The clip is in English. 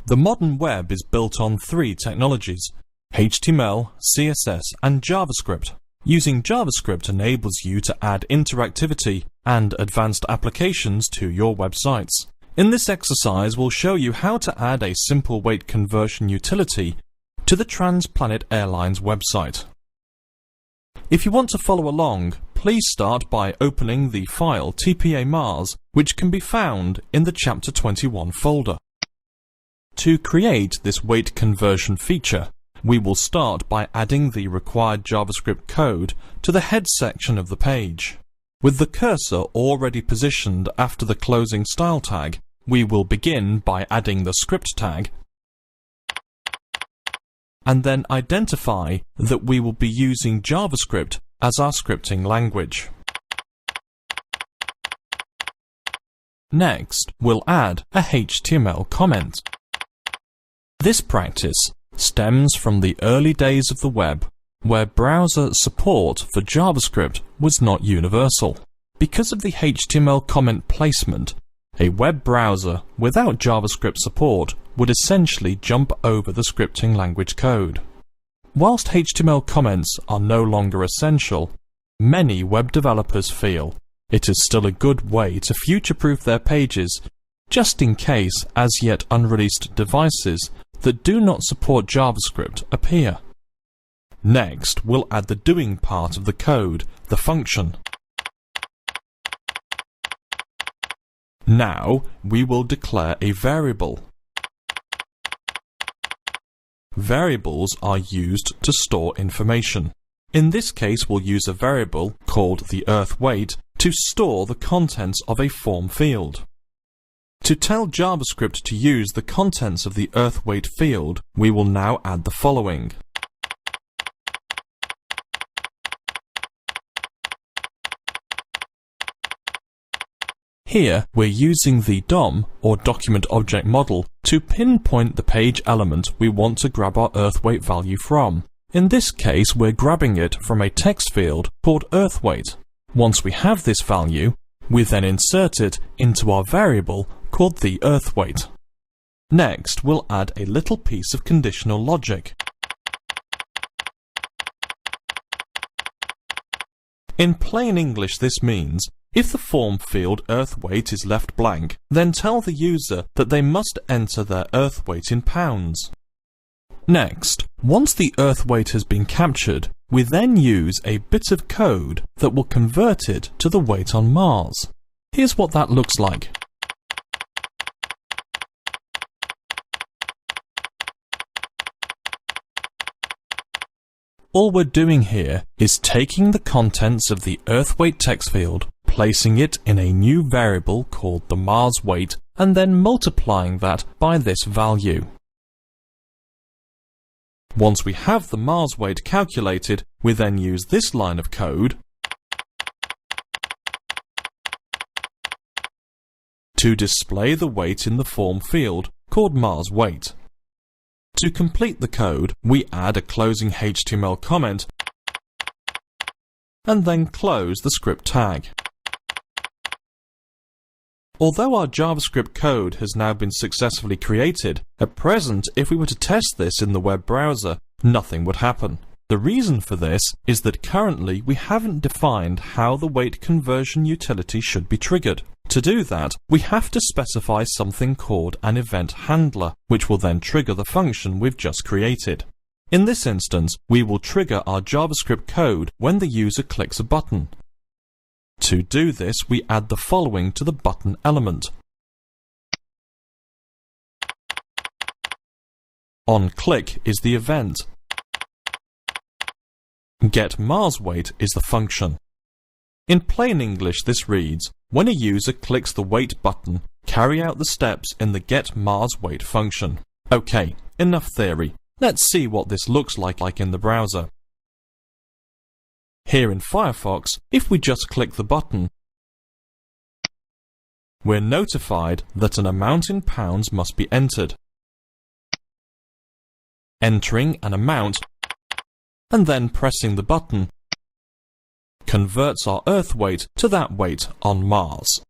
The modern web is built on three technologies: HTML, CSS, and JavaScript. Using JavaScript enables you to add interactivity and advanced applications to your websites. In this exercise, we'll show you how to add a simple weight conversion utility to the Transplanet Airlines website. If you want to follow along, please start by opening the file tpa-mars, which can be found in the Chapter 21 folder. To create this weight conversion feature, we will start by adding the required JavaScript code to the head section of the page. With the cursor already positioned after the closing style tag, we will begin by adding the script tag and then identify that we will be using JavaScript as our scripting language. Next, we'll add a HTML comment. This practice stems from the early days of the web, where browser support for JavaScript was not universal. Because of the HTML comment placement, a web browser without JavaScript support would essentially jump over the scripting language code. Whilst HTML comments are no longer essential, many web developers feel it is still a good way to future-proof their pages, just in case as yet unreleased devices that do not support JavaScript appear. Next, we'll add the doing part of the code, the function. Now, we will declare a variable. Variables are used to store information. In this case, we'll use a variable called the earth weight to store the contents of a form field. To tell JavaScript to use the contents of the earth weight field, we will now add the following. Here, we're using the DOM, or Document Object Model, to pinpoint the page element we want to grab our earth weight value from. In this case, we're grabbing it from a text field called earth weight. Once we have this value, we then insert it into our variable called the earth weight. Next, we'll add a little piece of conditional logic. In plain English, this means if the form field earth weight is left blank, then tell the user that they must enter their earth weight in pounds. Next, once the earth weight has been captured, we then use a bit of code that will convert it to the weight on Mars. Here's what that looks like. All we're doing here is taking the contents of the earth weight text field, placing it in a new variable called the Mars weight, and then multiplying that by this value. Once we have the Mars weight calculated, we then use this line of code to display the weight in the form field called Mars weight. To complete the code, we add a closing HTML comment and then close the script tag. Although our JavaScript code has now been successfully created, at present, if we were to test this in the web browser, nothing would happen. The reason for this is that currently we haven't defined how the weight conversion utility should be triggered. To do that, we have to specify something called an event handler, which will then trigger the function we've just created. In this instance, we will trigger our JavaScript code when the user clicks a button. To do this, we add the following to the button element. OnClick is the event. GetMarsWeight is the function. In plain English, this reads, when a user clicks the Weight button, carry out the steps in the GetMarsWeight function. Okay, enough theory. Let's see what this looks like in the browser. Here in Firefox, if we just click the button, we're notified that an amount in pounds must be entered. Entering an amount and then pressing the button converts our earth weight to that weight on Mars.